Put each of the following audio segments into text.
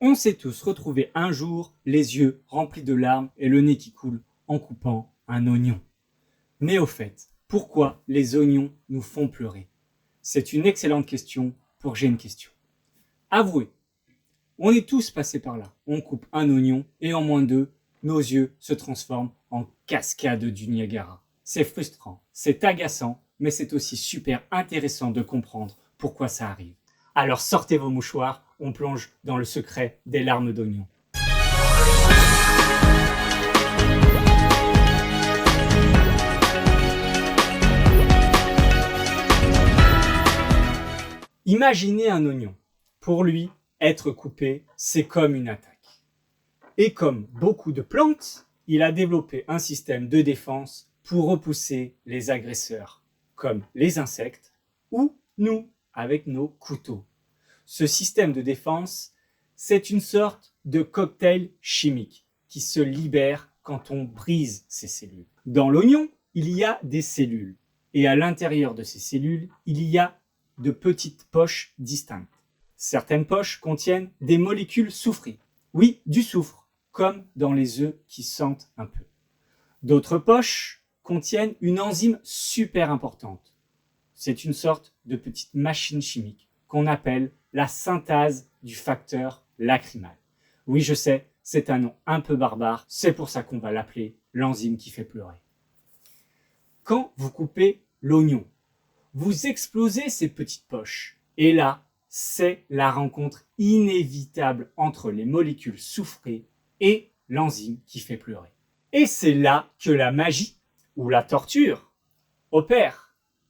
On s'est tous retrouvés un jour, les yeux remplis de larmes et le nez qui coule en coupant un oignon. Mais au fait, pourquoi les oignons nous font pleurer? C'est une excellente question pour J'ai une question. Avouez, on est tous passés par là. On coupe un oignon et en moins de 2, nos yeux se transforment en cascade du Niagara. C'est frustrant, c'est agaçant, mais c'est aussi super intéressant de comprendre pourquoi ça arrive. Alors sortez vos mouchoirs, on plonge dans le secret des larmes d'oignon. Imaginez un oignon. Pour lui, être coupé, c'est comme une attaque. Et comme beaucoup de plantes, il a développé un système de défense pour repousser les agresseurs, comme les insectes ou nous, avec nos couteaux. Ce système de défense, c'est une sorte de cocktail chimique qui se libère quand on brise ces cellules. Dans l'oignon, il y a des cellules et à l'intérieur de ces cellules, il y a de petites poches distinctes. Certaines poches contiennent des molécules soufrées. Oui, du soufre, comme dans les œufs qui sentent un peu. D'autres poches contiennent une enzyme super importante. C'est une sorte de petite machine chimique qu'on appelle la synthase du facteur lacrymal. Oui, je sais, c'est un nom un peu barbare, c'est pour ça qu'on va l'appeler l'enzyme qui fait pleurer. Quand vous coupez l'oignon, vous explosez ces petites poches. Et là, c'est la rencontre inévitable entre les molécules soufrées et l'enzyme qui fait pleurer. Et c'est là que la magie, ou la torture, opère.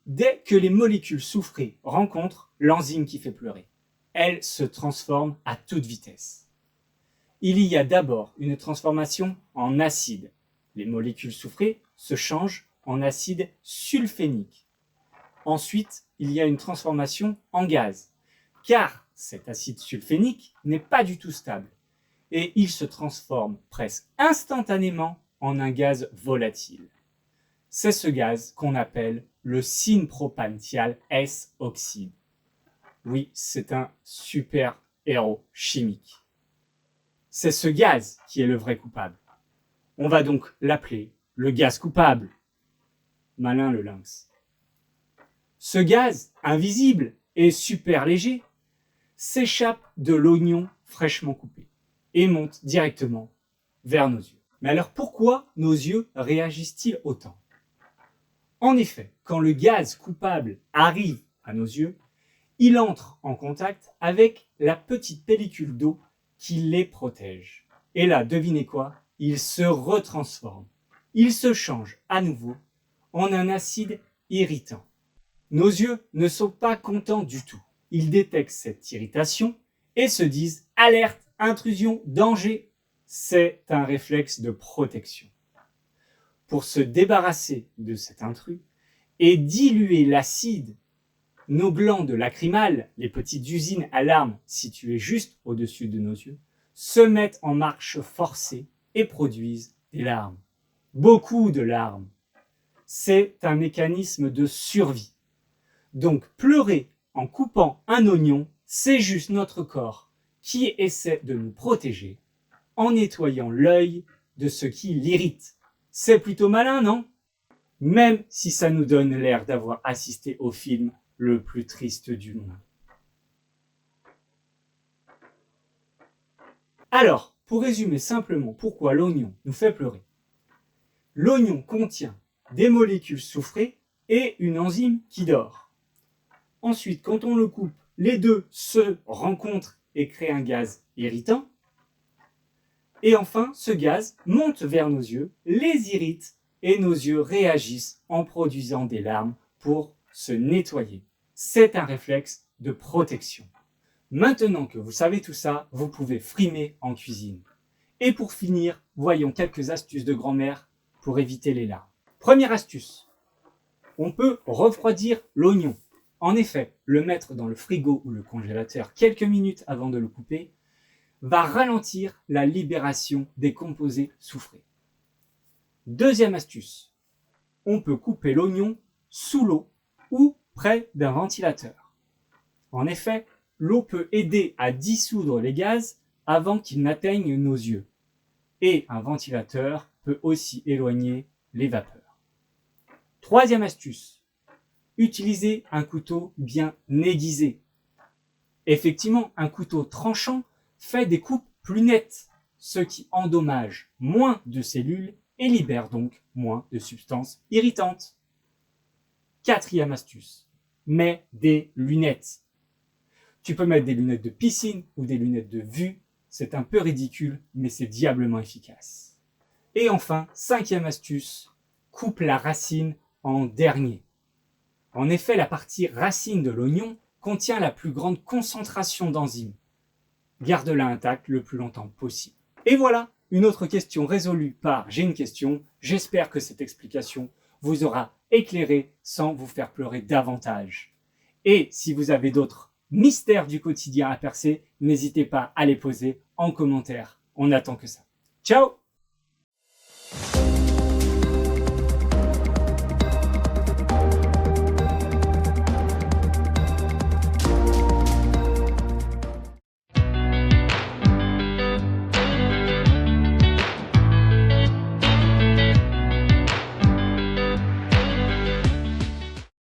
Dès que les molécules soufrées rencontrent l'enzyme qui fait pleurer, elles se transforment à toute vitesse. Il y a d'abord une transformation en acide. Les molécules soufrées se changent en acide sulfénique. Ensuite, il y a une transformation en gaz, car cet acide sulfénique n'est pas du tout stable et il se transforme presque instantanément en un gaz volatile. C'est ce gaz qu'on appelle le synpropanethial S-oxyde. Oui, c'est un super héros chimique. C'est ce gaz qui est le vrai coupable. On va donc l'appeler le gaz coupable. Malin le lynx. Ce gaz, invisible et super léger, s'échappe de l'oignon fraîchement coupé et monte directement vers nos yeux. Mais alors pourquoi nos yeux réagissent-ils autant? En effet, quand le gaz coupable arrive à nos yeux, il entre en contact avec la petite pellicule d'eau qui les protège. Et là, devinez quoi? Il se retransforme. Il se change à nouveau en un acide irritant. Nos yeux ne sont pas contents du tout. Ils détectent cette irritation et se disent « Alerte, intrusion, danger !» C'est un réflexe de protection. Pour se débarrasser de cet intrus et diluer l'acide, nos glandes lacrymales, les petites usines à larmes situées juste au-dessus de nos yeux, se mettent en marche forcée et produisent des larmes. Beaucoup de larmes. C'est un mécanisme de survie. Donc pleurer en coupant un oignon, c'est juste notre corps qui essaie de nous protéger en nettoyant l'œil de ce qui l'irrite. C'est plutôt malin, non? Même si ça nous donne l'air d'avoir assisté au film le plus triste du monde. Alors, pour résumer simplement pourquoi l'oignon nous fait pleurer. L'oignon contient des molécules soufrées et une enzyme qui dort. Ensuite, quand on le coupe, les deux se rencontrent et créent un gaz irritant. Et enfin, ce gaz monte vers nos yeux, les irrite et nos yeux réagissent en produisant des larmes pour se nettoyer. C'est un réflexe de protection. Maintenant que vous savez tout ça, vous pouvez frimer en cuisine. Et pour finir, voyons quelques astuces de grand-mère pour éviter les larmes. Première astuce, on peut refroidir l'oignon. En effet, le mettre dans le frigo ou le congélateur quelques minutes avant de le couper va ralentir la libération des composés soufrés. Deuxième astuce, on peut couper l'oignon sous l'eau ou près d'un ventilateur. En effet, l'eau peut aider à dissoudre les gaz avant qu'il n'atteigne nos yeux. Et un ventilateur peut aussi éloigner les vapeurs. Troisième astuce, utilisez un couteau bien aiguisé. Effectivement, un couteau tranchant fait des coupes plus nettes, ce qui endommage moins de cellules et libère donc moins de substances irritantes. Quatrième astuce, mets des lunettes. Tu peux mettre des lunettes de piscine ou des lunettes de vue, c'est un peu ridicule, mais c'est diablement efficace. Et enfin, cinquième astuce, coupe la racine en dernier. En effet, la partie racine de l'oignon contient la plus grande concentration d'enzymes. Garde-la intacte le plus longtemps possible. Et voilà, une autre question résolue par J'ai une question. J'espère que cette explication vous aura éclairé sans vous faire pleurer davantage. Et si vous avez d'autres mystères du quotidien à percer, n'hésitez pas à les poser en commentaire. On n'attend que ça. Ciao!